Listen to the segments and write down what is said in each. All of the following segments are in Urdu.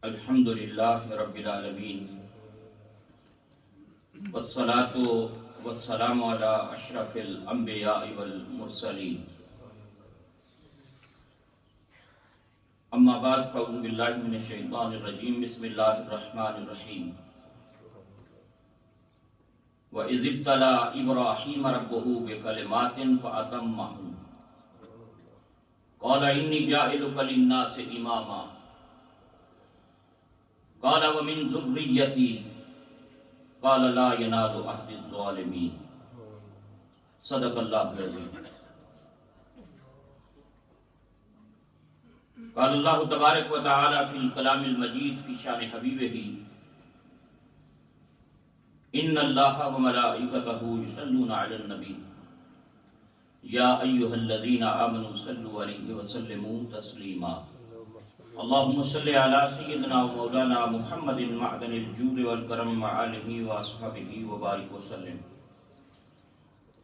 الحمد للہ رب العالمین والصلاة والسلام علی اشرف الانبیاء والمرسلین اما بعد فاعوذ باللہ من الشیطان الرجیم بسم اللہ الرحمن الرحیم وَإِذِ ابْتَلَىٰ إِبْرَاهِيمَ رَبُّهُ بِكَلِمَاتٍ فَأَتَمَّهُنَّ قَالَ إِنِّي جَاعِلُكَ لِلنَّاسِ إِمَامًا قال ومن ذريتي قال لا ينال عهد الظالمين صدق الله العظيم. قال الله تبارك وتعالى في الكلام المجيد في شان حبيبه إن الله وملائكته يصلون على النبي يا أيها الذين آمنوا صلوا عليه وسلموا تسليما. اللهم صل على سيدنا ومولانا محمد معدن الجود والكرم مع آله وأصحابه وبارك وسلم.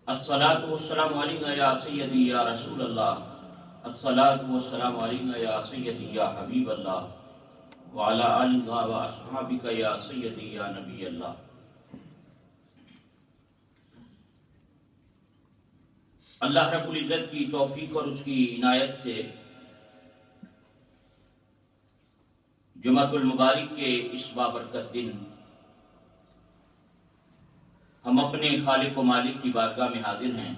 الصلاة والسلام عليك يا سيدي يا رسول الله، الصلاة والسلام عليك يا سيدي يا حبيب الله، وعلى آلك وأصحابك يا سيدي يا نبي الله. اللہ رب العزت کی توفیق اور اس کی عنایت سے جمعۃ المبارک کے اس بابرکت دن ہم اپنے خالق و مالک کی بارگاہ میں حاضر ہیں.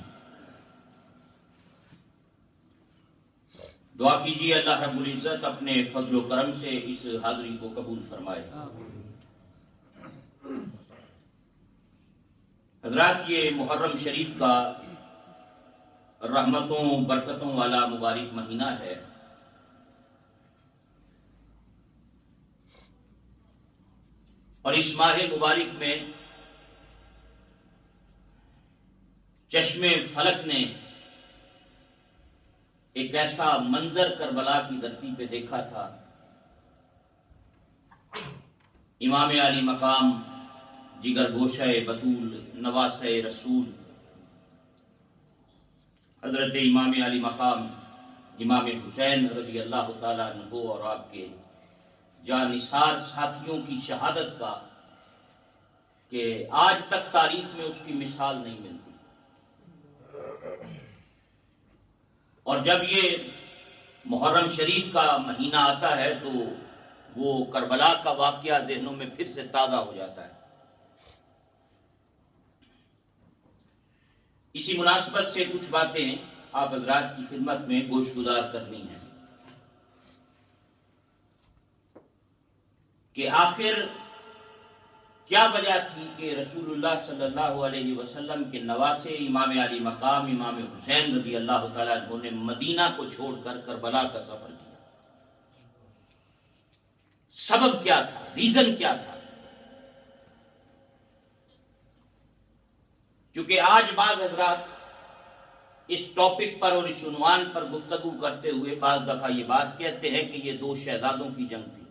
دعا کیجیے اللہ رب العزت اپنے فضل و کرم سے اس حاضری کو قبول فرمائے. حضرات، یہ محرم شریف کا رحمتوں برکتوں والا مبارک مہینہ ہے. اور اس ماہ مبارک میں چشم فلک نے ایک ایسا منظر کربلا کی دھرتی پہ دیکھا تھا. امام علی مقام جگر گوشہ بطول نواسہ رسول حضرت امام علی مقام امام حسین رضی اللہ تعالیٰ عنہ اور آپ کے جانثار ساتھیوں کی شہادت کا کہ آج تک تاریخ میں اس کی مثال نہیں ملتی. اور جب یہ محرم شریف کا مہینہ آتا ہے تو وہ کربلا کا واقعہ ذہنوں میں پھر سے تازہ ہو جاتا ہے. اسی مناسبت سے کچھ باتیں آپ حضرات کی خدمت میں گوشگزار کرنی ہیں کہ آخر کیا وجہ تھی کہ رسول اللہ صلی اللہ علیہ وسلم کے نواسے امام علی مقام امام حسین رضی اللہ تعالیٰ عنہ نے مدینہ کو چھوڑ کر کربلا کا سفر کیا. سبب کیا تھا؟ ریزن کیا تھا؟ کیونکہ آج بعض حضرات اس ٹاپک پر اور اس عنوان پر گفتگو کرتے ہوئے بعض دفعہ یہ بات کہتے ہیں کہ یہ دو شہزادوں کی جنگ تھی.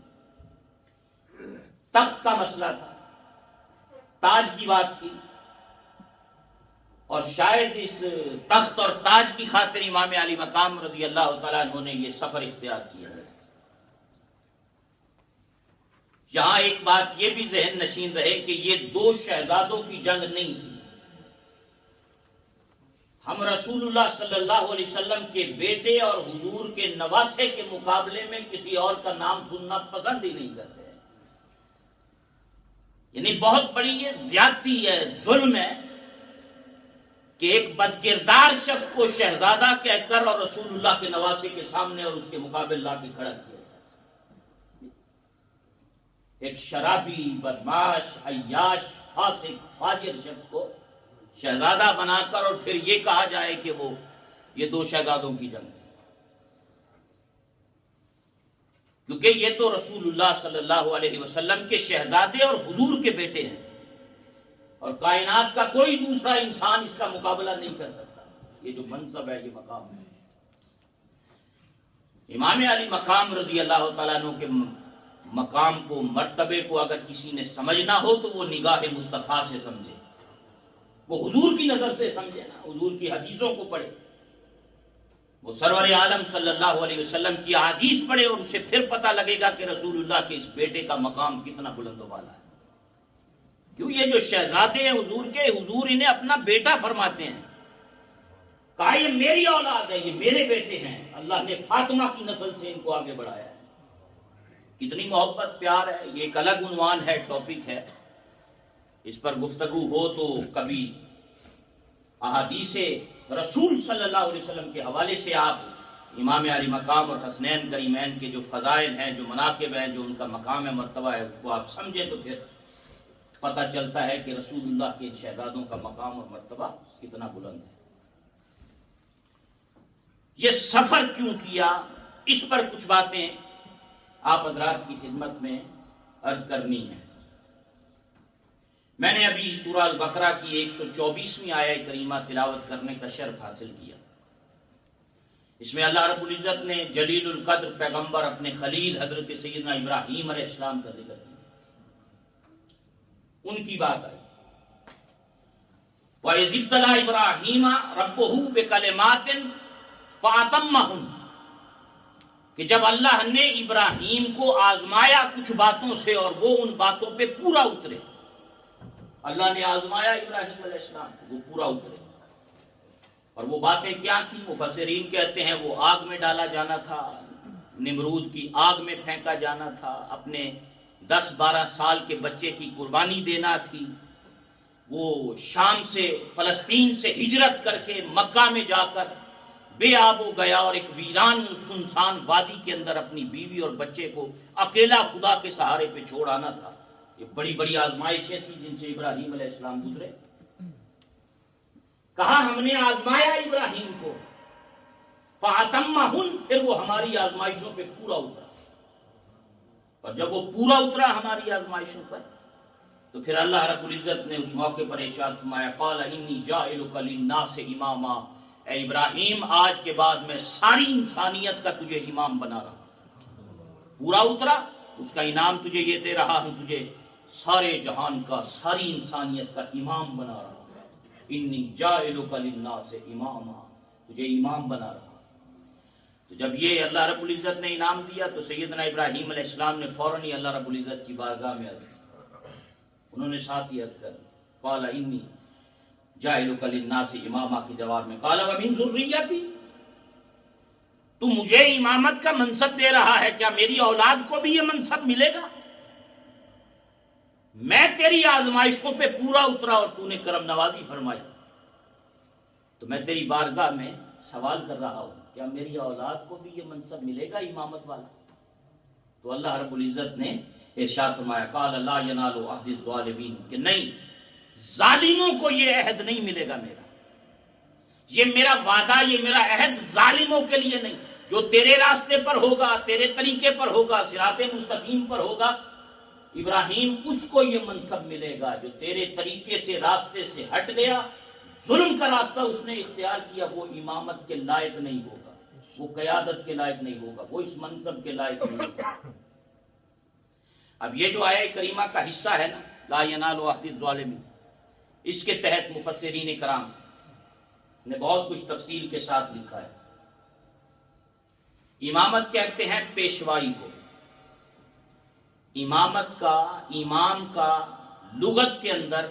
تخت کا مسئلہ تھا، تاج کی بات تھی، اور شاید اس تخت اور تاج کی خاطر امام علی مقام رضی اللہ تعالیٰ عنہ نے یہ سفر اختیار کیا ہے. یہاں ایک بات یہ بھی ذہن نشین رہے کہ یہ دو شہزادوں کی جنگ نہیں تھی. ہم رسول اللہ صلی اللہ علیہ وسلم کے بیٹے اور حضور کے نواسے کے مقابلے میں کسی اور کا نام سننا پسند ہی نہیں کرتے. یعنی بہت بڑی یہ زیادتی ہے، ظلم ہے کہ ایک بدکردار شخص کو شہزادہ کہہ کر اور رسول اللہ کے نواسے کے سامنے اور اس کے مقابل لا کے کھڑا کیا. ایک شرابی، بدماش، عیاش، فاسق، فاجر شخص کو شہزادہ بنا کر اور پھر یہ کہا جائے کہ وہ یہ دو شہزادوں کی جنگ تھی. کیونکہ یہ تو رسول اللہ صلی اللہ علیہ وسلم کے شہزادے اور حضور کے بیٹے ہیں، اور کائنات کا کوئی دوسرا انسان اس کا مقابلہ نہیں کر سکتا. یہ جو منصب ہے، یہ مقام ہے. امام علی مقام رضی اللہ تعالیٰ عنہ کے مقام کو، مرتبے کو اگر کسی نے سمجھنا ہو تو وہ نگاہ مصطفیٰ سے سمجھے، وہ حضور کی نظر سے سمجھے نا، حضور کی حدیثوں کو پڑھے. وہ سرور عالم صلی اللہ علیہ وسلم کی احادیث پڑھے اور اسے پھر پتہ لگے گا کہ رسول اللہ کے اس بیٹے کا مقام کتنا بلند و بالا ہے۔ کیوں یہ جو شہزادے ہیں حضور کے، حضور انہیں اپنا بیٹا فرماتے ہیں، کہا یہ میری اولاد ہے، یہ میرے بیٹے ہیں، اللہ نے فاطمہ کی نسل سے ان کو آگے بڑھایا ہے۔ کتنی محبت پیار ہے، یہ ایک الگ عنوان ہے، ٹاپک ہے، اس پر گفتگو ہو تو کبھی احادیث رسول صلی اللہ علیہ وسلم کے حوالے سے آپ امام علی مقام اور حسنین کریمین کے جو فضائل ہیں، جو مناقب ہیں، جو ان کا مقام مرتبہ ہے، اس کو آپ سمجھیں تو پھر پتہ چلتا ہے کہ رسول اللہ کے شہزادوں کا مقام اور مرتبہ کتنا بلند ہے۔ یہ سفر کیوں کیا، اس پر کچھ باتیں آپ حضرات کی خدمت میں عرض کرنی ہے۔ میں نے ابھی سورہ البقرہ کی 124ویں آیہ کریمہ تلاوت کرنے کا شرف حاصل کیا۔ اس میں اللہ رب العزت نے جلیل القدر پیغمبر اپنے خلیل حضرت سیدنا ابراہیم علیہ السلام کا ذکر کیا، ان کی بات آئی۔ وَإِذِ ابْتَلَىٰ إِبْرَاهِيمَ رَبُّهُ بِكَلِمَاتٍ فَأَتَمَّهُنَّ، کہ جب اللہ نے ابراہیم کو آزمایا کچھ باتوں سے اور وہ ان باتوں پہ پورا اترے، اللہ نے آزمایا ابراہیم علیہ السلام کو، وہ پورا اترے۔ اور وہ باتیں کیا تھیں؟ مفسرین کہتے ہیں وہ آگ میں ڈالا جانا تھا، نمرود کی آگ میں پھینکا جانا تھا، اپنے 10-12 سال کے بچے کی قربانی دینا تھی، وہ شام سے فلسطین سے ہجرت کر کے مکہ میں جا کر بے آب و گیا اور ایک ویران سنسان وادی کے اندر اپنی بیوی اور بچے کو اکیلا خدا کے سہارے پہ چھوڑ آنا تھا۔ یہ بڑی بڑی آزمائشیں تھیں جن سے ابراہیم علیہ السلام گزرے۔ کہا ہم نے آزمایا ابراہیم کو، فَأَتَمَّهُنَّ، پھر وہ ہماری آزمائشوں پہ پورا اترا۔ اور جب وہ پورا اترا ہماری آزمائشوں پر، تو پھر اللہ رب العزت نے اس موقع پر ارشاد فرمایا قَالَ إِنِّي جَاعِلُكَ لِلنَّاسِ إِمَامًا، اے ابراہیم آج کے بعد میں ساری انسانیت کا تجھے امام بنا رہا ہوں۔ پورا اترا، اس کا انعام تجھے یہ دے رہا ہوں، تجھے سارے جہان کا، ساری انسانیت کا امام بنا رہا ہوں۔ انی جاعلک للناس اماما، تجھے امام بنا رہا ہوں۔ تو جب یہ اللہ رب العزت نے انعام دیا تو سیدنا ابراہیم علیہ السلام نے فوراً ہی اللہ رب العزت کی بارگاہ میں عرض کی، انہوں نے ساتھ ہی عرض کر قال انی جاعلک للناس اماما کے جواب میں قال ومن ذریتی، تو مجھے امامت کا منصب دے رہا ہے، کیا میری اولاد کو بھی یہ منصب ملے گا؟ میں تیری آزمائشوں پہ پورا اترا اور تو نے کرم نوازی فرمائی، تو میں تیری بارگاہ میں سوال کر رہا ہوں کیا میری اولاد کو بھی یہ منصب ملے گا امامت والا؟ تو اللہ رب العزت نے ارشاد فرمایا قال لا ینال عہد الظالمین، کہ نہیں، ظالموں کو یہ عہد نہیں ملے گا میرا، یہ میرا وعدہ، یہ میرا عہد ظالموں کے لیے نہیں۔ جو تیرے راستے پر ہوگا، تیرے طریقے پر ہوگا، صراط مستقیم پر ہوگا، ابراہیم اس کو یہ منصب ملے گا۔ جو تیرے طریقے سے، راستے سے ہٹ گیا، ظلم کا راستہ اس نے اختیار کیا، وہ امامت کے لائق نہیں ہوگا، وہ قیادت کے لائق نہیں ہوگا، وہ اس منصب کے لائق نہیں ہوگا۔ اب یہ جو آیہ کریمہ کا حصہ ہے نا، لا ینال عہد الظالمین، اس کے تحت مفسرین کرام نے بہت کچھ تفصیل کے ساتھ لکھا ہے۔ امامت کہتے ہیں پیشوائی کو، امامت کا، امام کا لغت کے اندر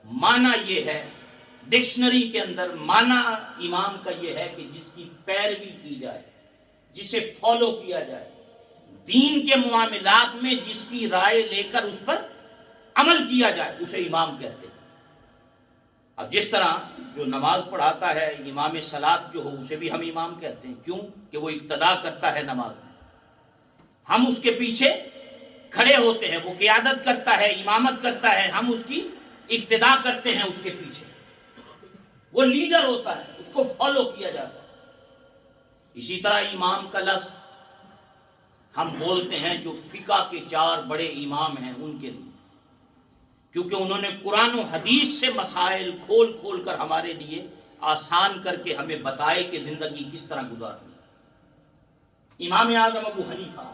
معنی یہ ہے، ڈکشنری کے اندر معنی امام کا یہ ہے کہ جس کی پیروی کی جائے، جسے فالو کیا جائے، دین کے معاملات میں جس کی رائے لے کر اس پر عمل کیا جائے، اسے امام کہتے ہیں۔ اب جس طرح جو نماز پڑھاتا ہے امام صلاۃ جو ہو، اسے بھی ہم امام کہتے ہیں، کیوں کہ وہ اقتدا کرتا ہے نماز میں، ہم اس کے پیچھے کھڑے ہوتے ہیں، وہ قیادت کرتا ہے، امامت کرتا ہے، ہم اس کی اقتدا کرتے ہیں، اس کے پیچھے وہ لیڈر ہوتا ہے، اس کو فالو کیا جاتا ہے۔ اسی طرح امام کا لفظ ہم بولتے ہیں جو فقہ کے 4 بڑے امام ہیں ان کے لیے، کیونکہ انہوں نے قرآن و حدیث سے مسائل کھول کھول کر ہمارے لیے آسان کر کے ہمیں بتائے کہ زندگی کس طرح گزارنی۔ امام اعظم ابو حنیفہ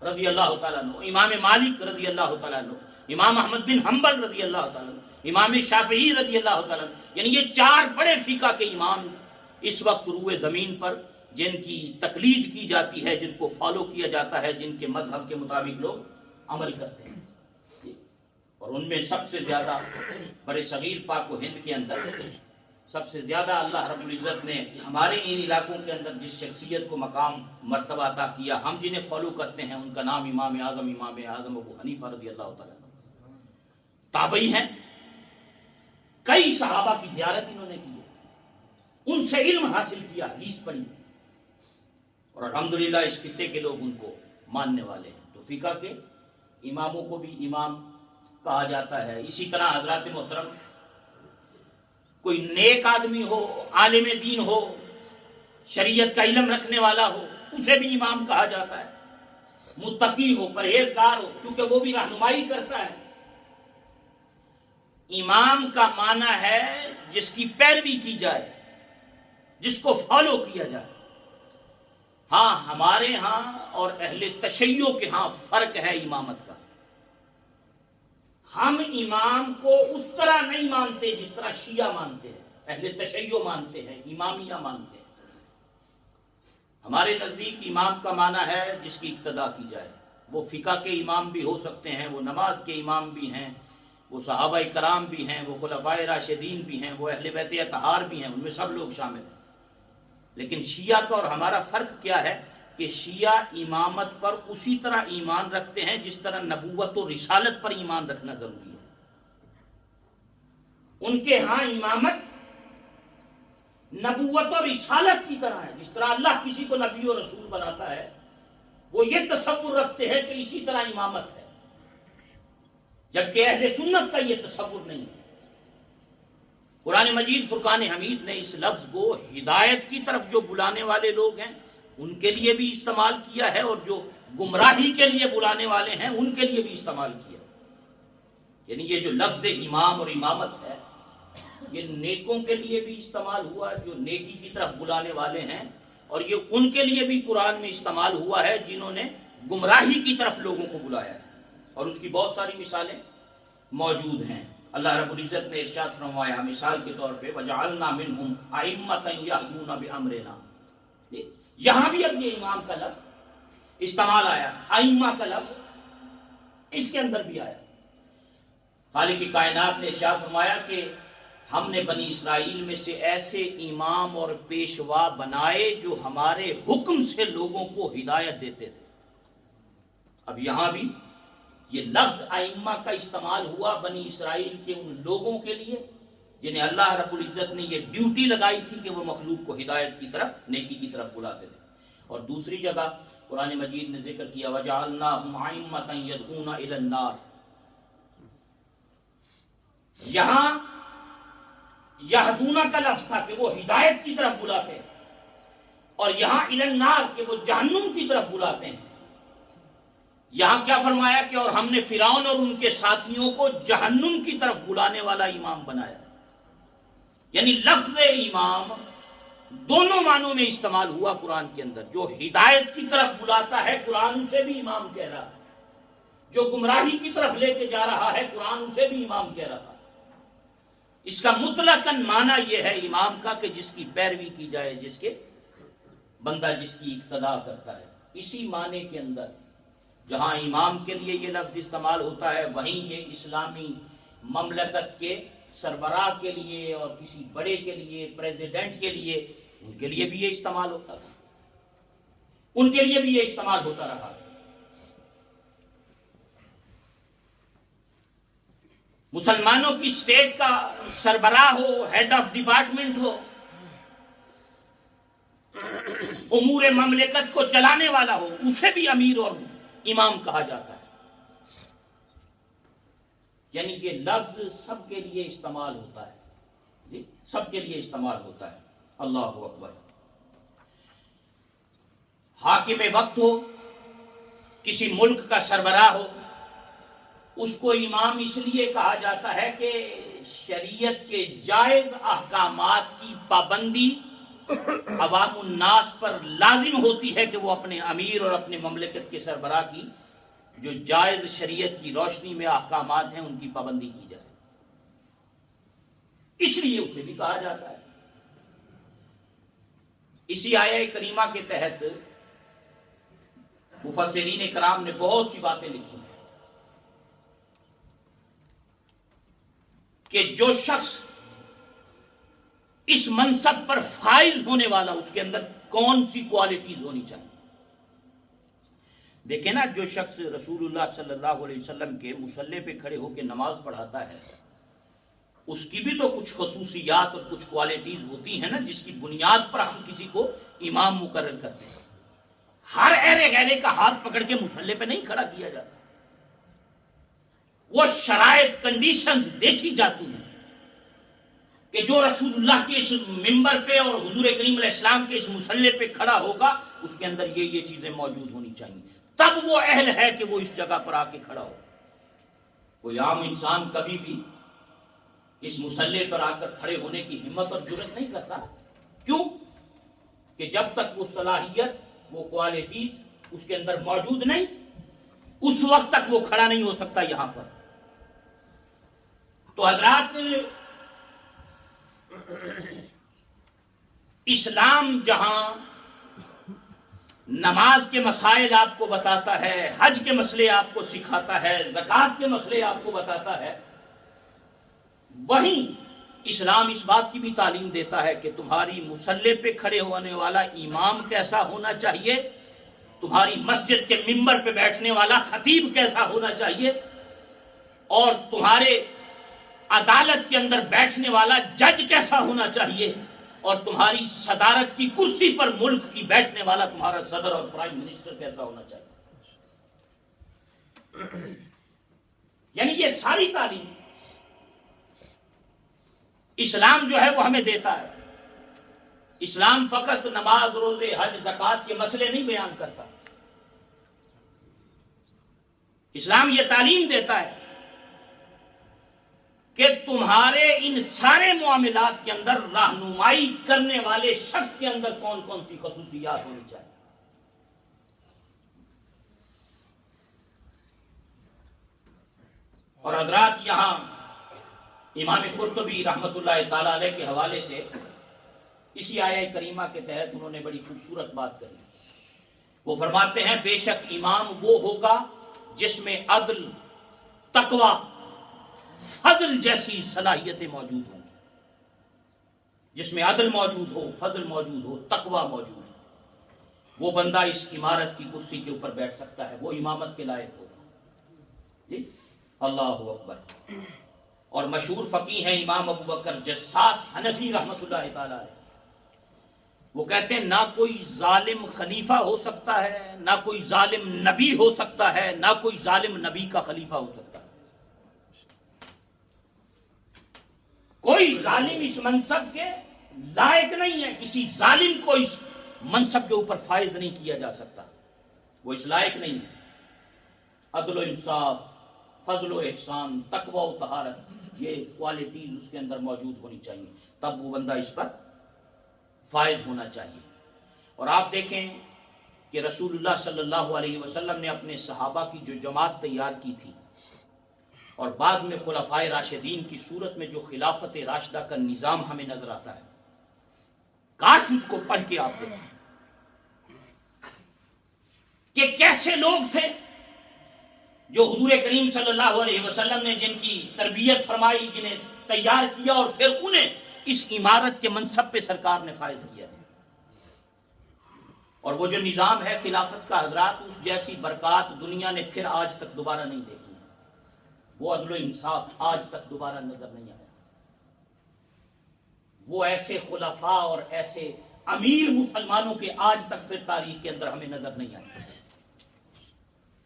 رضی اللہ تعالیٰ عنہ، امام مالک رضی اللہ تعالیٰ عنہ، امام احمد بن حنبل رضی اللہ تعالیٰ عنہ، امام شافعی رضی اللہ تعالیٰ عنہ، یعنی یہ 4 بڑے فقہ کے امام اس وقت روئے زمین پر جن کی تقلید کی جاتی ہے، جن کو فالو کیا جاتا ہے، جن کے مذہب کے مطابق لوگ عمل کرتے ہیں، اور ان میں سب سے زیادہ برے صغیر پاک و ہند کے اندر سب سے زیادہ اللہ رب العزت نے ہمارے ان علاقوں کے اندر جس شخصیت کو مقام مرتبہ عطا کیا، ہم جنہیں فالو کرتے ہیں، ان کا نام امام اعظم ابو حنیفہ رضی اللہ تعالیٰ تابعی ہیں۔ کئی صحابہ کی زیارت انہوں نے کی ہے، ان سے علم حاصل کیا، حدیث پڑھی، اور الحمدللہ اس خطے کے لوگ ان کو ماننے والے ہیں۔ تو فقہ کے اماموں کو بھی امام کہا جاتا ہے۔ اسی طرح حضرات محترم، کوئی نیک آدمی ہو، عالم دین ہو، شریعت کا علم رکھنے والا ہو، اسے بھی امام کہا جاتا ہے۔ متقی ہو، پرہیزگار ہو، کیونکہ وہ بھی رہنمائی کرتا ہے۔ امام کا معنی ہے جس کی پیروی کی جائے، جس کو فالو کیا جائے۔ ہاں، ہمارے ہاں اور اہل تشیع کے ہاں فرق ہے امامت کا۔ ہم امام کو اس طرح نہیں مانتے جس طرح شیعہ مانتے ہیں، اہل تشیع مانتے ہیں، امامیہ مانتے ہیں۔ ہمارے نزدیک امام کا معنی ہے جس کی اقتداء کی جائے۔ وہ فقہ کے امام بھی ہو سکتے ہیں، وہ نماز کے امام بھی ہیں، وہ صحابہ کرام بھی ہیں، وہ خلفائے راشدین بھی ہیں، وہ اہل بیت اطہار بھی ہیں، ان میں سب لوگ شامل ہیں۔ لیکن شیعہ کا اور ہمارا فرق کیا ہے کہ شیعہ امامت پر اسی طرح ایمان رکھتے ہیں جس طرح نبوت و رسالت پر ایمان رکھنا ضروری ہے۔ ان کے ہاں امامت نبوت و رسالت کی طرح ہے، جس طرح اللہ کسی کو نبی و رسول بناتا ہے، وہ یہ تصور رکھتے ہیں کہ اسی طرح امامت ہے، جبکہ اہل سنت کا یہ تصور نہیں ہے۔ قرآن مجید فرقان حمید نے اس لفظ کو ہدایت کی طرف جو بلانے والے لوگ ہیں ان کے لیے بھی استعمال کیا ہے، اور جو گمراہی کے لیے بلانے والے ہیں ان کے لیے بھی استعمال کیا۔ یعنی یہ جو لفظ امام اور امامت ہے، یہ نیکوں کے لیے بھی استعمال ہوا جو نیکی کی طرف بلانے والے ہیں، اور یہ ان کے لیے بھی قرآن میں استعمال ہوا ہے جنہوں نے گمراہی کی طرف لوگوں کو بلایا ہے، اور اس کی بہت ساری مثالیں موجود ہیں۔ اللہ رب العزت نے ارشاد فرمایا مثال کے طور پہ وَجَعَلْنَا مِنْهُمْ أَئِمَّةً يَهْدُونَ بِأَمْرِنَا۔ یہاں بھی اب یہ امام کا لفظ استعمال آیا، ائمہ کا لفظ اس کے اندر بھی آیا۔ خالق کائنات نے ارشاد فرمایا کہ ہم نے بنی اسرائیل میں سے ایسے امام اور پیشوا بنائے جو ہمارے حکم سے لوگوں کو ہدایت دیتے تھے۔ اب یہاں بھی یہ لفظ ائمہ کا استعمال ہوا بنی اسرائیل کے ان لوگوں کے لیے جنہیں اللہ رب العزت نے یہ ڈیوٹی لگائی تھی کہ وہ مخلوق کو ہدایت کی طرف، نیکی کی طرف بلاتے تھے۔ اور دوسری جگہ قرآن مجید نے ذکر کیا وَجَعَلْنَاهُمْ أَئِمَّةً يَدْعُونَ إِلَى النَّارِ۔ یہاں یہدونہ کا لفظ تھا کہ وہ ہدایت کی طرف بلاتے ہیں، اور یہاں إِلَى النَّارِ کہ وہ جہنم کی طرف بلاتے ہیں۔ یہاں کیا فرمایا کہ اور ہم نے فرعون اور ان کے ساتھیوں کو جہنم کی طرف بلانے والا امام بنایا۔ یعنی لفظ امام دونوں معنوں میں استعمال ہوا قرآن کے اندر۔ جو ہدایت کی طرف بلاتا ہے قرآن اسے بھی امام کہہ رہا ہے، جو گمراہی کی طرف لے کے جا رہا ہے قرآن اسے بھی امام کہہ رہا ہے۔ اس کا مطلقاً معنی یہ ہے امام کا کہ جس کی پیروی کی جائے، جس کے بندہ جس کی اقتداء کرتا ہے۔ اسی معنی کے اندر جہاں امام کے لیے یہ لفظ استعمال ہوتا ہے، وہیں یہ اسلامی مملکت کے سربراہ کے لیے اور کسی بڑے کے لیے، پریزیڈنٹ کے لیے، ان کے لیے بھی یہ استعمال ہوتا تھا، ان کے لیے بھی یہ استعمال ہوتا رہا۔ مسلمانوں کی اسٹیٹ کا سربراہ ہو، ہیڈ آف ڈپارٹمنٹ ہو، امور مملکت کو چلانے والا ہو، اسے بھی امیر اور امام کہا جاتا ہے۔ یعنی یہ لفظ سب کے لیے استعمال ہوتا ہے، جی سب کے لیے استعمال ہوتا ہے۔ اللہ اکبر۔ حاکم وقت ہو، کسی ملک کا سربراہ ہو، اس کو امام اس لیے کہا جاتا ہے کہ شریعت کے جائز احکامات کی پابندی عوام الناس پر لازم ہوتی ہے کہ وہ اپنے امیر اور اپنے مملکت کے سربراہ کی جو جائز شریعت کی روشنی میں احکامات ہیں ان کی پابندی کی جائے، اس لیے اسے بھی کہا جاتا ہے۔ اسی آیہ کریمہ کے تحت مفسرین کرام نے بہت سی باتیں لکھی ہیں کہ جو شخص اس منصب پر فائز ہونے والا اس کے اندر کون سی کوالٹیز ہونی چاہیے. دیکھیں نا، جو شخص رسول اللہ صلی اللہ علیہ وسلم کے مصلی پہ کھڑے ہو کے نماز پڑھاتا ہے اس کی بھی تو کچھ خصوصیات اور کچھ کوالٹیز ہوتی ہیں نا، جس کی بنیاد پر ہم کسی کو امام مقرر کرتے ہیں. ہر ایرے گہرے کا ہاتھ پکڑ کے مصلی پہ نہیں کھڑا کیا جاتا. وہ شرائط کنڈیشنز دیکھی جاتی ہیں کہ جو رسول اللہ کے اس ممبر پہ اور حضور کریم علیہ السلام کے اس مصلی پہ کھڑا ہوگا اس کے اندر یہ چیزیں موجود ہونی چاہیے، تب وہ اہل ہے کہ وہ اس جگہ پر آ کے کھڑا ہو. کوئی عام انسان کبھی بھی اس مصلی پر آ کر کھڑے ہونے کی ہمت اور جرات نہیں کرتا. کیوں؟ کہ جب تک وہ صلاحیت، وہ کوالٹیز اس کے اندر موجود نہیں، اس وقت تک وہ کھڑا نہیں ہو سکتا یہاں پر. تو حضرات، اسلام جہاں نماز کے مسائل آپ کو بتاتا ہے، حج کے مسئلے آپ کو سکھاتا ہے، زکوٰۃ کے مسئلے آپ کو بتاتا ہے، وہیں اسلام اس بات کی بھی تعلیم دیتا ہے کہ تمہاری مصلی پہ کھڑے ہونے والا امام کیسا ہونا چاہیے، تمہاری مسجد کے ممبر پہ بیٹھنے والا خطیب کیسا ہونا چاہیے، اور تمہارے عدالت کے اندر بیٹھنے والا جج کیسا ہونا چاہیے، اور تمہاری صدارت کی کرسی پر ملک کی بیٹھنے والا تمہارا صدر اور پرائم منسٹر کیسا ہونا چاہیے. یعنی یہ ساری تعلیم اسلام جو ہے وہ ہمیں دیتا ہے. اسلام فقط نماز، روزے، حج، زکوٰۃ کے مسئلے نہیں بیان کرتا. اسلام یہ تعلیم دیتا ہے کہ تمہارے ان سارے معاملات کے اندر رہنمائی کرنے والے شخص کے اندر کون کون سی خصوصیات ہونی چاہیے. اور حضرات، یہاں امام قرطبی رحمت اللہ تعالی علیہ کے حوالے سے اسی آیہ کریمہ کے تحت انہوں نے بڑی خوبصورت بات کہی. وہ فرماتے ہیں بے شک امام وہ ہوگا جس میں عدل، تقوی، فضل جیسی صلاحیتیں موجود ہوں. جس میں عدل موجود ہو، فضل موجود ہو، تقوی موجود ہو، وہ بندہ اس عمارت کی کرسی کے اوپر بیٹھ سکتا ہے، وہ امامت کے لائق ہوگا. جی اللہ اکبر. اور مشہور فقیہ ہیں امام ابو بکر جساس حنفی رحمت اللہ تعالی علیہ. وہ کہتے ہیں نہ کوئی ظالم خلیفہ ہو سکتا ہے، نہ کوئی ظالم نبی ہو سکتا ہے، نہ کوئی ظالم نبی کا خلیفہ ہو سکتا ہے. کوئی ظالم اس منصب کے لائق نہیں ہے. کسی ظالم کو اس منصب کے اوپر فائز نہیں کیا جا سکتا، وہ اس لائق نہیں ہے. عدل و انصاف، فضل و احسان، تقوی و طہارت، یہ کوالٹیز اس کے اندر موجود ہونی چاہیے، تب وہ بندہ اس پر فائز ہونا چاہیے. اور آپ دیکھیں کہ رسول اللہ صلی اللہ علیہ وسلم نے اپنے صحابہ کی جو جماعت تیار کی تھی اور بعد میں خلفائے راشدین کی صورت میں جو خلافت راشدہ کا نظام ہمیں نظر آتا ہے، کاش اس کو پڑھ کے آپ دیکھیں کہ کیسے لوگ تھے جو حضور کریم صلی اللہ علیہ وسلم نے جن کی تربیت فرمائی، جنہیں تیار کیا اور پھر انہیں اس عمارت کے منصب پہ سرکار نے فائز کیا ہے. اور وہ جو نظام ہے خلافت کا حضرات، اس جیسی برکات دنیا نے پھر آج تک دوبارہ نہیں دیکھی. وہ عدل و انصاف آج تک دوبارہ نظر نہیں آیا. وہ ایسے خلفاء اور ایسے امیر مسلمانوں کے آج تک پھر تاریخ کے اندر ہمیں نظر نہیں آئے.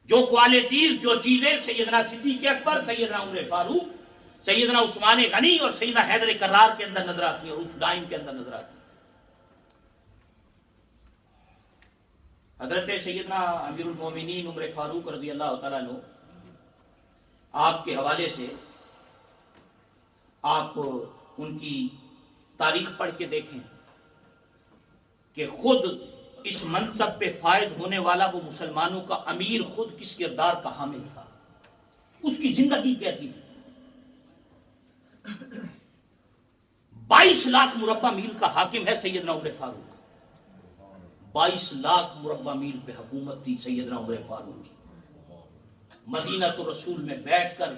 جو کوالٹیز، جو چیزیں سیدنا صدیق اکبر، سیدنا عمر فاروق، سیدنا عثمان غنی اور سیدنا حیدر کرار کے اندر نظر آتی ہیں، اس ٹائم کے اندر نظر آتی ہیں. حضرت سیدنا امیر المومنین عمر فاروق رضی اللہ تعالیٰ عنہ، آپ کے حوالے سے آپ ان کی تاریخ پڑھ کے دیکھیں کہ خود اس منصب پہ فائز ہونے والا وہ مسلمانوں کا امیر خود کس کردار کا حامل تھا، اس کی زندگی کیسی تھی. 22 لاکھ مربع میل کا حاکم ہے سیدنا عمر فاروق. 22 لاکھ مربع میل پہ حکومت تھی سیدنا عمر فاروق کی. مدینہ تو رسول میں بیٹھ کر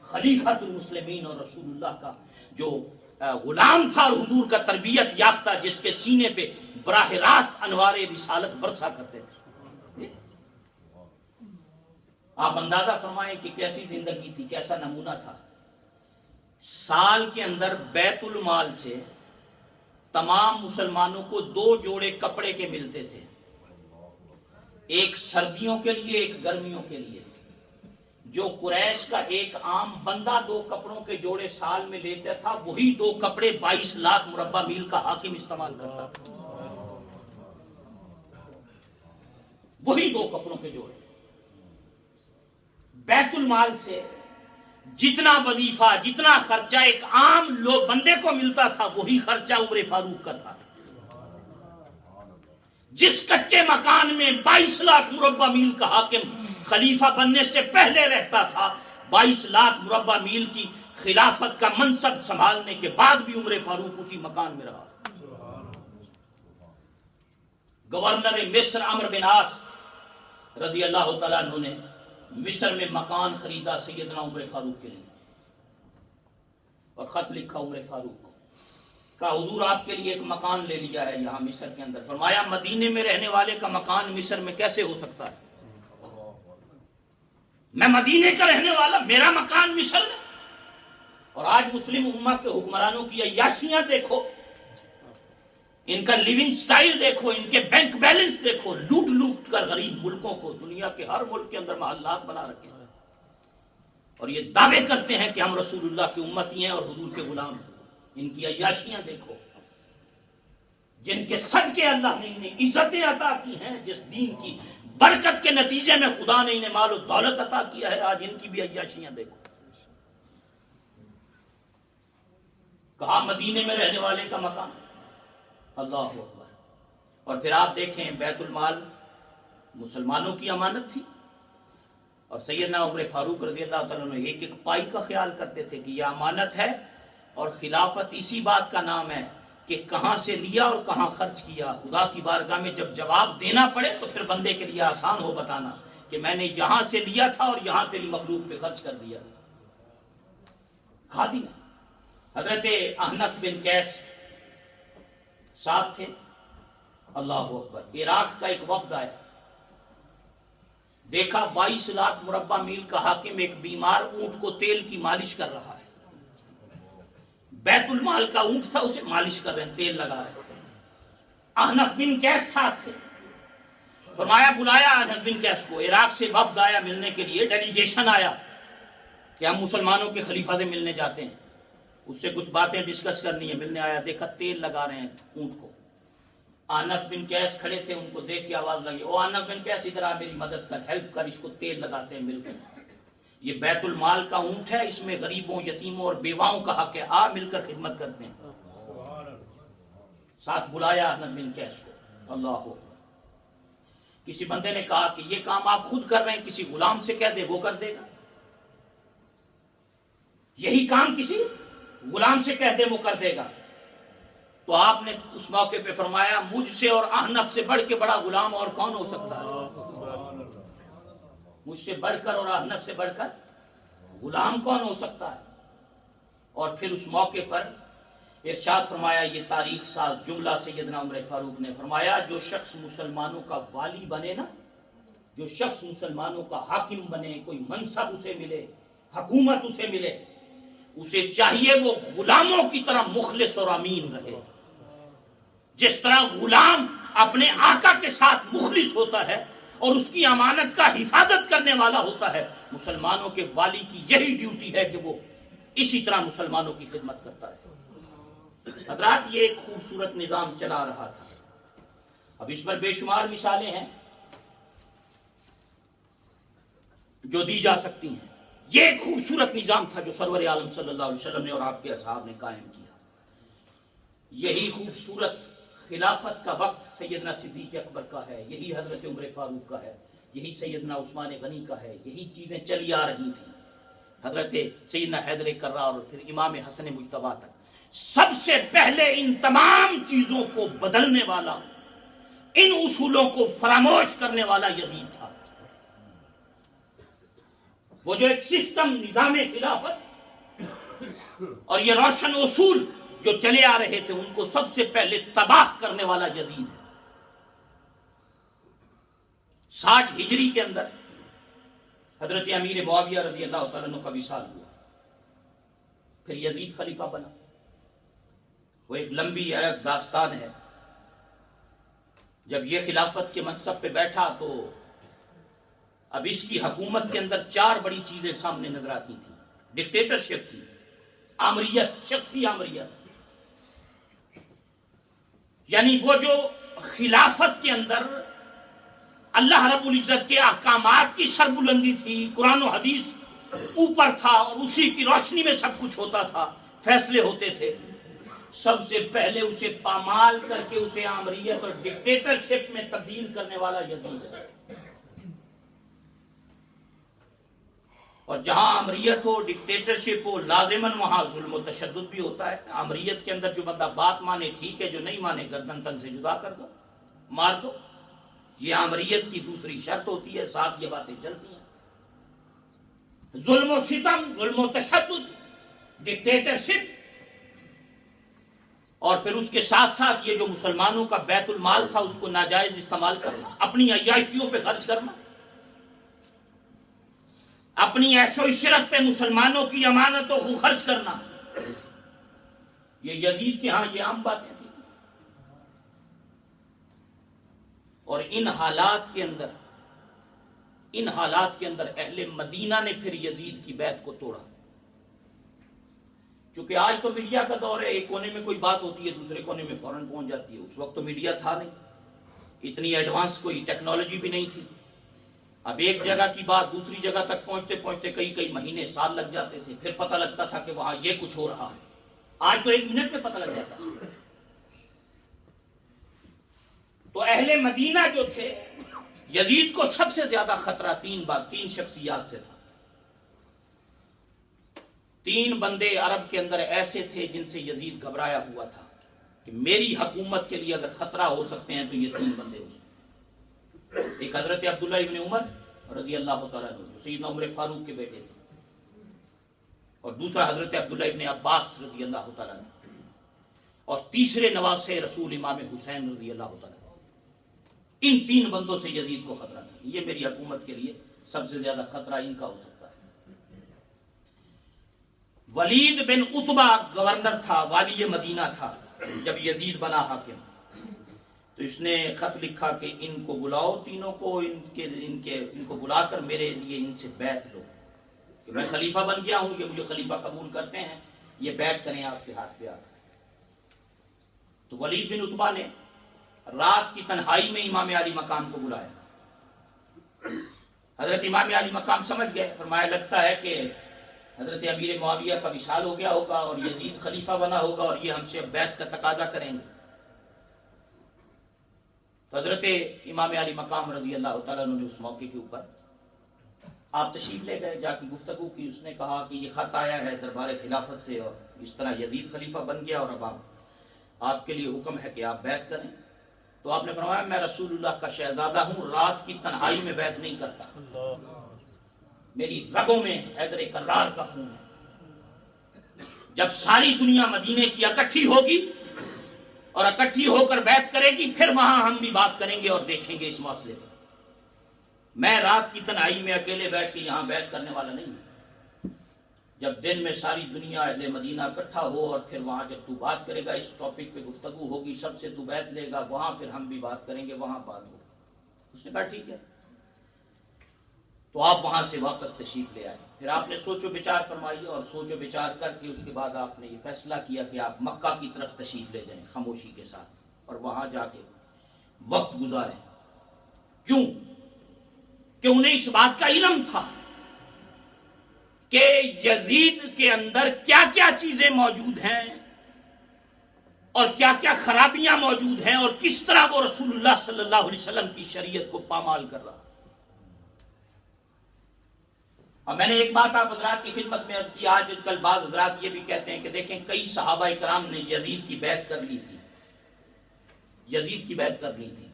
خلیفۃ المسلمین اور رسول اللہ کا جو غلام تھا اور حضور کا تربیت یافتہ، جس کے سینے پہ براہ راست انوار رسالت برسا کرتے تھے. آپ اندازہ فرمائیں کہ کیسی زندگی تھی، کیسا نمونہ تھا. سال کے اندر بیت المال سے تمام مسلمانوں کو 2 جوڑے کپڑے کے ملتے تھے، ایک سردیوں کے لیے ایک گرمیوں کے لیے. جو قریش کا ایک عام بندہ 2 کپڑوں کے جوڑے سال میں لیتا تھا، وہی 2 کپڑے 22 لاکھ مربع میل کا حاکم استعمال کرتا تھا. وہی 2 کپڑوں کے جوڑے. بیت المال سے جتنا وظیفہ، جتنا خرچہ ایک عام بندے کو ملتا تھا، وہی خرچہ عمر فاروق کا تھا. جس کچے مکان میں 22 لاکھ مربع میل کا حاکم خلیفہ بننے سے پہلے رہتا تھا، 22 لاکھ مربع میل کی خلافت کا منصب سنبھالنے کے بعد بھی عمر فاروق اسی مکان میں رہا. گورنر مصر عمرو بن عاص رضی اللہ تعالیٰ عنہ نے مصر میں مکان خریدا سیدنا عمر فاروق کے لیے، اور خط لکھا عمر فاروق کو، کہا حضور آپ کے لیے ایک مکان لے لیا ہے یہاں مصر کے اندر. فرمایا مدینے میں رہنے والے کا مکان مصر میں کیسے ہو سکتا ہے؟ میں مدینے کا رہنے والا، میرا مکان مصر میں. اور آج مسلم امت کے حکمرانوں کی عیاشیاں دیکھو، ان کا لیونگ سٹائل دیکھو، ان کے بینک بیلنس دیکھو. لوٹ لوٹ کر غریب ملکوں کو، دنیا کے ہر ملک کے اندر محلات بنا رکھے ہیں، اور یہ دعوے کرتے ہیں کہ ہم رسول اللہ کی امتی ہیں اور حضور کے غلام ہیں. ان کی عیاشیاں دیکھو، جن کے صدقے اللہ نے انہیں عزتیں عطا کی ہیں، جس دین کی برکت کے نتیجے میں خدا نے انہیں مال و دولت عطا کیا ہے. آج ان کی بھی عیاشیاں دیکھو. کہا مدینے میں رہنے والے کا مکان. اللہ اکبر. اور پھر آپ دیکھیں بیت المال مسلمانوں کی امانت تھی، اور سیدنا عمر فاروق رضی اللہ تعالیٰ عنہ ایک ایک پائی کا خیال کرتے تھے کہ یہ امانت ہے، اور خلافت اسی بات کا نام ہے کہ کہاں سے لیا اور کہاں خرچ کیا. خدا کی بارگاہ میں جب جواب دینا پڑے تو پھر بندے کے لیے آسان ہو بتانا کہ میں نے یہاں سے لیا تھا اور یہاں تیری مخلوق پہ خرچ کر دیا. کھا دیا. حضرت احنف بن قیس ساتھ تھے. اللہ اکبر. عراق کا ایک وفد آیا، دیکھا 22 لاکھ مربع میل کا حاکم ایک بیمار اونٹ کو تیل کی مالش کر رہا ہے. بیت المال کا اونٹ تھا، اسے مالش کر رہے ہیں، تیل لگا رہے ہیں. احنف بن قیس ساتھ تھے. فرمایا بلایا احنف بن قیس کو. عراق سے وفد آیا ملنے کے لیے، ڈیلیگیشن آیا کہ ہم مسلمانوں کے خلیفہ سے ملنے جاتے ہیں، اس سے کچھ باتیں ڈسکس کرنی ہے. ملنے آیا، دیکھا تیل لگا رہے ہیں اونٹ کو. احنف بن قیس کھڑے تھے، ان کو دیکھ کے آواز لگی، او احنف بن قیس ادھر آ، میری مدد کر، ہیلپ کر، اس کو تیل لگاتے ہیں مل کر. یہ بیت المال کا اونٹ ہے، اس میں غریبوں، یتیموں اور بیواؤں کا حق ہے، آ مل کر خدمت کرتے ہیں. ساتھ بلایا احنف بن قیس کو. اللہ ہو. کسی بندے نے کہا کہ یہ کام آپ خود کر رہے ہیں، کسی غلام سے کہہ دے وہ کر دے گا. یہی کام کسی غلام سے کہہ دے وہ کر دے گا. تو آپ نے اس موقع پہ فرمایا مجھ سے اور احنف سے بڑھ کے بڑا غلام اور کون ہو سکتا ہے؟ مجھ سے بڑھ کر اور احنف سے بڑھ کر غلام کون ہو سکتا ہے؟ اور پھر اس موقع پر ارشاد فرمایا، یہ تاریخ ساز جملہ سیدنا عمر فاروق نے فرمایا، جو شخص مسلمانوں کا والی بنے نا، جو شخص مسلمانوں کا حاکم بنے، کوئی منصب اسے ملے، حکومت اسے ملے، اسے چاہیے وہ غلاموں کی طرح مخلص اور امین رہے. جس طرح غلام اپنے آقا کے ساتھ مخلص ہوتا ہے اور اس کی امانت کا حفاظت کرنے والا ہوتا ہے، مسلمانوں کے والی کی یہی ڈیوٹی ہے کہ وہ اسی طرح مسلمانوں کی خدمت کرتا ہے. حضرات، یہ ایک خوبصورت نظام چلا رہا تھا. اب اس پر بے شمار مثالیں ہیں جو دی جا سکتی ہیں. یہ ایک خوبصورت نظام تھا جو سرور عالم صلی اللہ علیہ وسلم نے اور آپ کے اصحاب نے قائم کیا. یہی خوبصورت خلافت کا وقت سیدنا صدیق اکبر کا ہے، یہی حضرت عمر فاروق کا ہے، یہی سیدنا عثمان غنی کا ہے. یہی چیزیں چلی آ رہی تھیں حضرت سیدنا حیدر کرار اور پھر امام حسن مجتبی تک. سب سے پہلے ان تمام چیزوں کو بدلنے والا، ان اصولوں کو فراموش کرنے والا یزید تھا۔ وہ جو ایک سسٹم، نظام خلافت اور یہ روشن اصول جو چلے آ رہے تھے، ان کو سب سے پہلے تباہ کرنے والا یزید ہے۔ 60 ہجری کے اندر حضرت امیر معاویہ رضی اللہ تعالیٰ عنہ کا وصال ہوا، پھر یزید خلیفہ بنا۔ وہ ایک لمبی عرق داستان ہے۔ جب یہ خلافت کے منصب پہ بیٹھا تو اب اس کی حکومت کے اندر 4 بڑی چیزیں سامنے نظر آتی تھیں۔ ڈکٹیٹرشپ تھی، آمریت، شخصی آمریت، یعنی وہ جو خلافت کے اندر اللہ رب العزت کے احکامات کی سربلندی تھی، قرآن و حدیث اوپر تھا اور اسی کی روشنی میں سب کچھ ہوتا تھا، فیصلے ہوتے تھے، سب سے پہلے اسے پامال کر کے اسے آمریت اور ڈکٹیٹرشپ میں تبدیل کرنے والا یزید ہے۔ اور جہاں آمریت ہو، ڈکٹیٹرشپ ہو، لازماً وہاں ظلم و تشدد بھی ہوتا ہے۔ آمریت کے اندر جو بندہ بات مانے ٹھیک ہے، جو نہیں مانے گردن تن سے جدا کر دو، مار دو۔ یہ آمریت کی دوسری شرط ہوتی ہے، ساتھ یہ باتیں چلتی ہیں۔ ظلم و ستم، ظلم و تشدد، ڈکٹیٹرشپ، اور پھر اس کے ساتھ ساتھ یہ جو مسلمانوں کا بیت المال تھا اس کو ناجائز استعمال کرنا، اپنی عیاشیوں پہ خرچ کرنا، اپنی عیش و عشرت پہ مسلمانوں کی امانتوں کو خرچ کرنا، یہ یزید کے ہاں یہ عام باتیں تھیں۔ اور ان حالات کے اندر اہل مدینہ نے پھر یزید کی بیعت کو توڑا۔ کیونکہ آج تو میڈیا کا دور ہے، ایک کونے میں کوئی بات ہوتی ہے دوسرے کونے میں فوراً پہنچ جاتی ہے۔ اس وقت تو میڈیا تھا نہیں، اتنی ایڈوانس کوئی ٹیکنالوجی بھی نہیں تھی۔ اب ایک جگہ کی بات دوسری جگہ تک پہنچتے پہنچتے کئی مہینے، سال لگ جاتے تھے، پھر پتہ لگتا تھا کہ وہاں یہ کچھ ہو رہا ہے۔ آج تو 1 منٹ میں پتہ لگ جاتا ہے۔ تو اہل مدینہ جو تھے، یزید کو سب سے زیادہ خطرہ 3 شخصیات سے تھا۔ 3 بندے عرب کے اندر ایسے تھے جن سے یزید گھبرایا ہوا تھا کہ میری حکومت کے لیے اگر خطرہ ہو سکتے ہیں تو یہ 3 بندے ہو سکتے ہیں۔ ایک حضرت عبداللہ ابن عمر رضی اللہ تعالیٰ عنہ جو سیدنا عمر فاروق کے بیٹے تھے، اور دوسرا حضرت عبداللہ ابن عباس رضی اللہ تعالیٰ عنہ، اور تیسرے نواسے رسول امام حسین رضی اللہ تعالیٰ عنہ۔ ان 3 بندوں سے یزید کو خطرہ تھا، یہ میری حکومت کے لیے سب سے زیادہ خطرہ ان کا ہو سکتا ہے۔ ولید بن عتبہ گورنر تھا، والی مدینہ تھا جب یزید بنا حاکم، تو اس نے خط لکھا کہ ان کو بلاؤ، تینوں کو، ان کو بلا کر میرے لیے ان سے بیعت لو کہ میں خلیفہ بن گیا ہوں، یہ مجھے خلیفہ قبول کرتے ہیں، یہ بیعت کریں آپ کے ہاتھ پہ آ کر۔ تو ولید بن عتبہ نے رات کی تنہائی میں امام علی مقام کو بلایا۔ حضرت امام علی مقام سمجھ گئے، فرمایا لگتا ہے کہ حضرت امیر معاویہ کا وصال ہو گیا ہوگا اور یزید خلیفہ بنا ہوگا اور یہ ہم سے اب بیعت کا تقاضا کریں گے۔ تو حضرت امام علی مقام رضی اللہ تعالیٰ عنہ نے اس موقع کے اوپر آپ تشریف لے گئے، جا کی گفتگو کی۔ اس نے کہا کہ یہ خط آیا ہے دربار خلافت سے اور اس طرح یزید خلیفہ بن گیا اور اب آپ کے لیے حکم ہے کہ آپ بیعت کریں۔ تو آپ نے فرمایا میں رسول اللہ کا شہزادہ ہوں، رات کی تنہائی میں بیعت نہیں کرتا، میری رگوں میں حیدر کرار کا خون ہے۔ جب ساری دنیا مدینے کی اکٹھی ہوگی اور اکٹھی ہو کر بیعت کرے گی، پھر وہاں ہم بھی بات کریں گے اور دیکھیں گے اس مسئلے پر۔ میں رات کی تنہائی میں اکیلے بیٹھ کے یہاں بیعت کرنے والا نہیں ہوں۔ جب دن میں ساری دنیا اہل مدینہ اکٹھا ہو اور پھر وہاں جب تو بات کرے گا، اس ٹاپک پہ گفتگو ہوگی، سب سے تو بیعت لے گا، وہاں پھر ہم بھی بات کریں گے، وہاں بات ہوگی۔ اس نے کہا ٹھیک ہے۔ تو آپ وہاں سے واپس تشریف لے آئے۔ پھر آپ نے سوچ و بچار فرمائی اور سوچ و بچار کر کے اس کے بعد آپ نے یہ فیصلہ کیا کہ آپ مکہ کی طرف تشریف لے جائیں خاموشی کے ساتھ اور وہاں جا کے وقت گزاریں۔ کیوں کہ انہیں اس بات کا علم تھا کہ یزید کے اندر کیا کیا چیزیں موجود ہیں اور کیا کیا خرابیاں موجود ہیں اور کس طرح وہ رسول اللہ صلی اللہ علیہ وسلم کی شریعت کو پامال کر رہا۔ اور میں نے ایک بات آپ حضرات کی خدمت میں عرض کی، آج کل بعض حضرات یہ بھی کہتے ہیں کہ دیکھیں کئی صحابہ کرام نے یزید کی بیعت کر لی تھی، یزید کی بیعت کر لی تھی،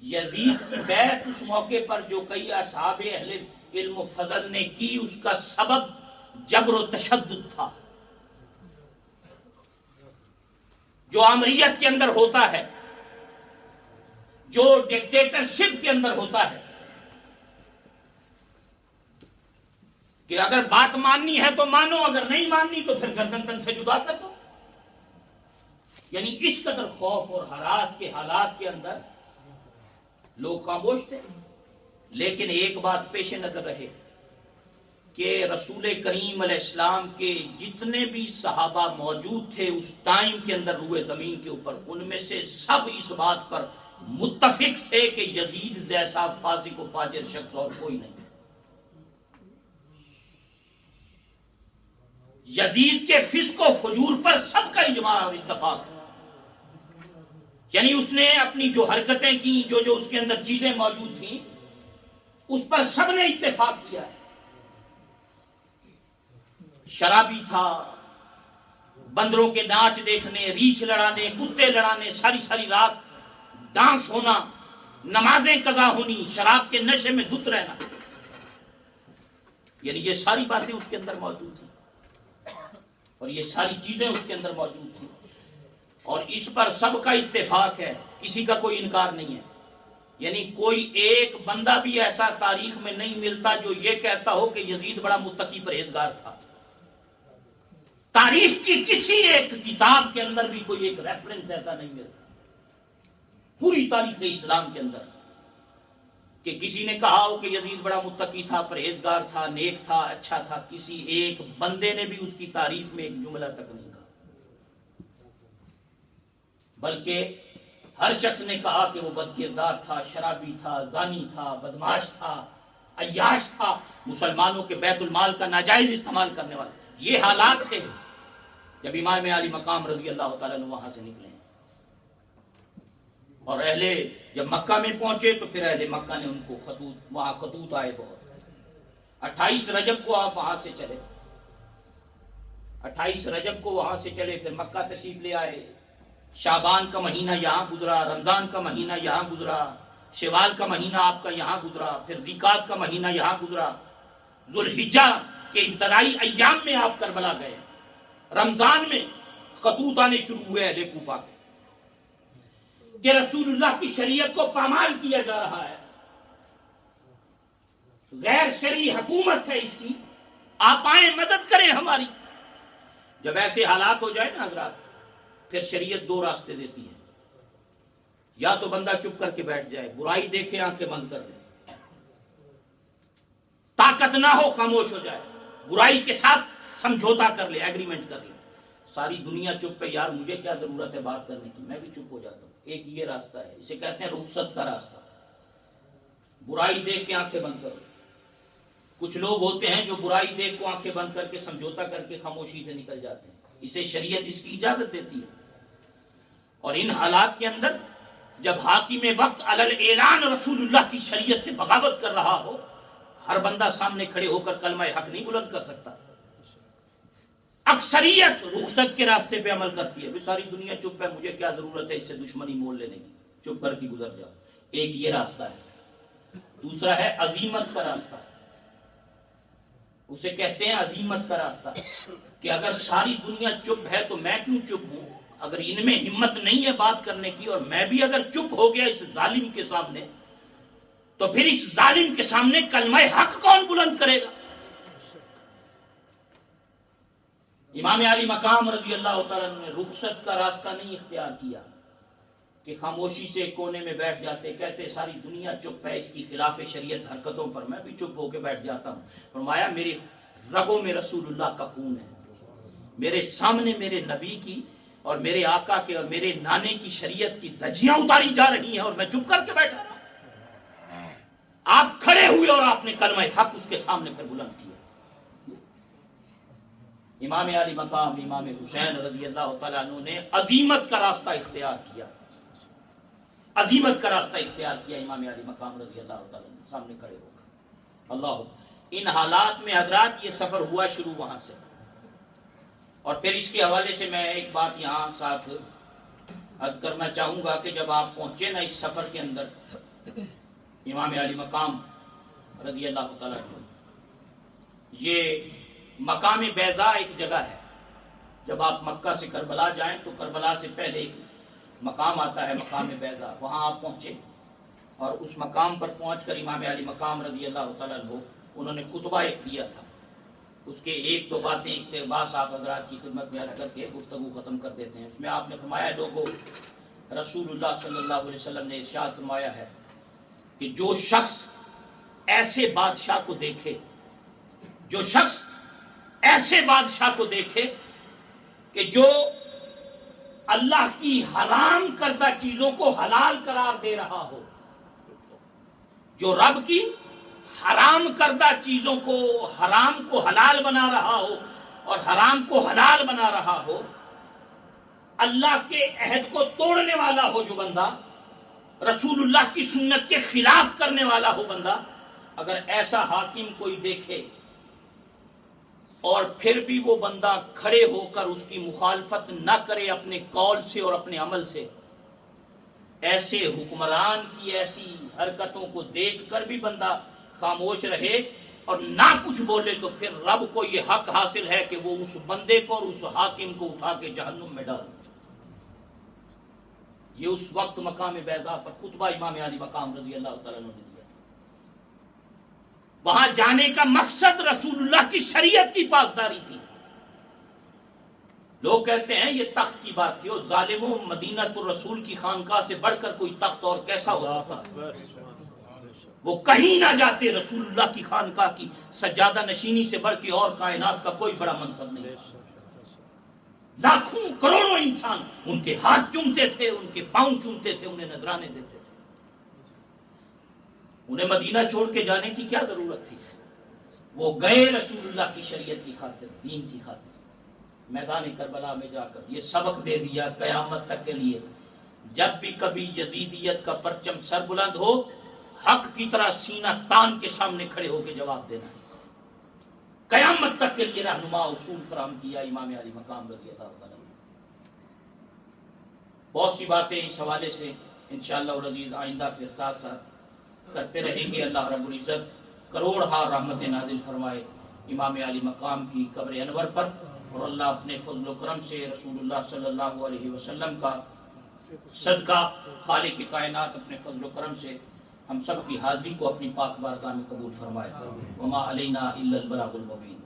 یزید کی بیعت اس موقع پر جو کئی اصحاب اہل علم و فضل نے کی، اس کا سبب جبر و تشدد تھا، جو آمریت کے اندر ہوتا ہے، جو ڈکٹیٹرشپ کے اندر ہوتا ہے، کہ اگر بات ماننی ہے تو مانو، اگر نہیں ماننی تو پھر گردن تن سے جدا کر دو. یعنی اس قدر خوف اور ہراس کے حالات کے اندر لوگ خاموش تھے. لیکن ایک بات پیش نظر رہے کہ رسول کریم علیہ السلام کے جتنے بھی صحابہ موجود تھے اس ٹائم کے اندر روئے زمین کے اوپر، ان میں سے سب اس بات پر متفق تھے کہ یزید جیسا فاسق و فاجر شخص اور کوئی نہیں. یزید کے فسق و فجور پر سب کا اجماع اور اتفاق ہے. یعنی اس نے اپنی جو حرکتیں کی، جو اس کے اندر چیزیں موجود تھیں، اس پر سب نے اتفاق کیا ہے. شرابی تھا، بندروں کے ناچ دیکھنے، ریچھ لڑانے، کتے لڑانے، ساری رات ڈانس ہونا، نمازیں قضا ہونی، شراب کے نشے میں دھت رہنا، یعنی یہ ساری باتیں اس کے اندر موجود تھیں اور یہ ساری چیزیں اس کے اندر موجود تھیں، اور اس پر سب کا اتفاق ہے، کسی کا کوئی انکار نہیں ہے. یعنی کوئی ایک بندہ بھی ایسا تاریخ میں نہیں ملتا جو یہ کہتا ہو کہ یزید بڑا متقی پرہیزگار تھا. تاریخ کی کسی ایک کتاب کے اندر بھی کوئی ایک ریفرنس ایسا نہیں ملتا پوری تاریخ اسلام کے اندر کہ کسی نے کہا ہو کہ یزید بڑا متقی تھا، پرہیزگار تھا، نیک تھا، اچھا تھا. کسی ایک بندے نے بھی اس کی تعریف میں ایک جملہ تک نہیں کہا، بلکہ ہر شخص نے کہا کہ وہ بد کردار تھا، شرابی تھا، زانی تھا، بدماش تھا، عیاش تھا، مسلمانوں کے بیت المال کا ناجائز استعمال کرنے والا. یہ حالات تھے جب امام علی مقام رضی اللہ تعالیٰ عنہ وہاں سے نکلے، اور جب مکہ میں پہنچے تو پھر اہل مکہ نے ان کو وہاں خطوط آئے بہت. 28 رجب کو آپ وہاں سے چلے، 28 رجب کو وہاں سے چلے، پھر مکہ تشریف لے آئے. شعبان کا مہینہ یہاں گزرا، رمضان کا مہینہ یہاں گزرا، شوال کا مہینہ آپ کا یہاں گزرا، پھر ذیقات کا مہینہ یہاں گزرا، ذوالحجہ کے ابتدائی ایام میں آپ کربلا گئے، رمضان میں خطوط آنے شروع ہوئے اہل کوفہ کے کہ رسول اللہ کی شریعت کو پامال کیا جا رہا ہے، غیر شرعی حکومت ہے اس کی، آپ آئیں مدد کریں ہماری. جب ایسے حالات ہو جائے نا حضرات، پھر شریعت دو راستے دیتی ہے. یا تو بندہ چپ کر کے بیٹھ جائے، برائی دیکھے آنکھیں بند کر لے، طاقت نہ ہو خاموش ہو جائے، برائی کے ساتھ سمجھوتا کر لے، ایگریمنٹ کر لے. ساری دنیا چپ ہے، یار مجھے کیا ضرورت ہے بات کرنے کی، میں بھی چپ ہو جاتا ہوں. ایک یہ راستہ ہے، اسے کہتے ہیں رخصت کا راستہ. برائی دیکھ کے آنکھیں بند کرو. کچھ لوگ ہوتے ہیں جو برائی دیکھ کو آنکھیں بند کر کے سمجھوتا کر کے خاموشی سے نکل جاتے ہیں، اسے شریعت اس کی اجازت دیتی ہے. اور ان حالات کے اندر جب حاکم وقت علل اعلان رسول اللہ کی شریعت سے بغاوت کر رہا ہو، ہر بندہ سامنے کھڑے ہو کر کلمہ حق نہیں بلند کر سکتا. اکثریت رخصت کے راستے پہ عمل کرتی ہے، ساری دنیا چپ ہے، مجھے کیا ضرورت ہے اس سے دشمنی مول لینے کی، چپ کر کے گزر جاؤ. ایک یہ راستہ ہے. دوسرا ہے عزیمت کا راستہ، اسے کہتے ہیں عزیمت کا راستہ، کہ اگر ساری دنیا چپ ہے تو میں کیوں چپ ہوں؟ اگر ان میں ہمت نہیں ہے بات کرنے کی، اور میں بھی اگر چپ ہو گیا اس ظالم کے سامنے، تو پھر اس ظالم کے سامنے کلمہ حق کون بلند کرے گا؟ امام علی مقام رضی اللہ تعالیٰ نے رخصت کا راستہ نہیں اختیار کیا کہ خاموشی سے کونے میں بیٹھ جاتے، کہتے ساری دنیا چپ ہے، اس کی خلاف شریعت حرکتوں پر میں بھی چپ ہو کے بیٹھ جاتا ہوں. فرمایا میری رگوں میں رسول اللہ کا خون ہے، میرے سامنے میرے نبی کی اور میرے آقا کے اور میرے نانے کی شریعت کی دھجیاں اتاری جا رہی ہیں اور میں چپ کر کے بیٹھا رہا. آپ کھڑے ہوئے اور آپ نے کلمہ حق اس کے سامنے پھر بلند کیا. امام علی مقام امام حسین رضی اللہ تعالیٰ عنہ نے عزیمت کا راستہ اختیار کیا، عزیمت کا راستہ اختیار کیا. امام علی مقام رضی اللہ تعالیٰ عنہ سامنے کھڑے ہو کر اللہ. ان حالات میں حضرات یہ سفر ہوا شروع وہاں سے. اور پھر اس کے حوالے سے میں ایک بات یہاں ساتھ عرض کرنا چاہوں گا کہ جب آپ پہنچے نا اس سفر کے اندر، امام علی مقام رضی اللہ تعالیٰ عنہ، یہ مقام بیضاء ایک جگہ ہے. جب آپ مکہ سے کربلا جائیں تو کربلا سے پہلے ایک مقام آتا ہے مقام بیضاء، وہاں آپ پہنچے اور اس مقام پر پہنچ کر امام علی مقام رضی اللہ تعالیٰ عنہ انہوں نے خطبہ ایک دیا تھا. اس کے ایک دو باتیں اقتباس آپ حضرات کی خدمت میں کر کے گفتگو ختم کر دیتے ہیں. اس میں آپ نے فرمایا، لوگوں، رسول اللہ صلی اللہ علیہ وسلم نے ارشاد فرمایا ہے کہ جو شخص ایسے بادشاہ کو دیکھے، جو شخص ایسے بادشاہ کو دیکھے کہ جو اللہ کی حرام کردہ چیزوں کو حلال قرار دے رہا ہو، جو رب کی حرام کردہ چیزوں کو حرام کو حلال بنا رہا ہو اور حرام کو حلال بنا رہا ہو، اللہ کے عہد کو توڑنے والا ہو جو بندہ، رسول اللہ کی سنت کے خلاف کرنے والا ہو بندہ، اگر ایسا حاکم کوئی دیکھے اور پھر بھی وہ بندہ کھڑے ہو کر اس کی مخالفت نہ کرے اپنے قول سے اور اپنے عمل سے، ایسے حکمران کی ایسی حرکتوں کو دیکھ کر بھی بندہ خاموش رہے اور نہ کچھ بولے، تو پھر رب کو یہ حق حاصل ہے کہ وہ اس بندے کو اور اس حاکم کو اٹھا کے جہنم میں ڈال. یہ اس وقت مقام بیضاء پر خطبہ امام علی مقام رضی اللہ تعالیٰ عنہ نے دیا. وہاں جانے کا مقصد رسول اللہ کی شریعت کی پاسداری تھی. لوگ کہتے ہیں یہ تخت کی بات تھی، اور ظالموں، مدینہ الرسول کی خانقاہ سے بڑھ کر کوئی تخت اور کیسا ہو سکتا ہے؟ وہ کہیں نہ جاتے، رسول اللہ کی خانقاہ کی سجادہ نشینی سے بڑھ کے اور کائنات کا کوئی بڑا منصب نہیں. لاکھوں کروڑوں انسان ان کے ہاتھ چومتے تھے، ان کے پاؤں چومتے تھے، انہیں نذرانے دیتے تھے. انہیں مدینہ چھوڑ کے جانے کی کیا ضرورت تھی؟ وہ گئے رسول اللہ کی شریعت کی خاطر، دین کی خاطر. میدان کربلا میں جا کر یہ سبق دے دیا قیامت تک کے لیے، جب بھی کبھی یزیدیت کا پرچم سر بلند ہو، حق کی طرح سینہ تان کے سامنے کھڑے ہو کے جواب دینا. قیامت تک کے لیے رہنما اصول فراہم کیا امام علی مقام رضی اللہ تعالیٰ. بہت سی باتیں اس حوالے سے انشاءاللہ العزیز آئندہ کے ساتھ ساتھ کرتے رہیں گے. اللہ رب العزت کروڑ ہار رحمت نازل فرمائے امام علی مقام کی قبر انور پر، اور اللہ اپنے فضل و کرم سے رسول اللہ صلی اللہ علیہ وسلم کا صدقہ خالق کائنات اپنے فضل و کرم سے ہم سب کی حاضری کو اپنی پاک بارگاہ میں قبول فرمائے. وما علینا الا البلاغ المبین.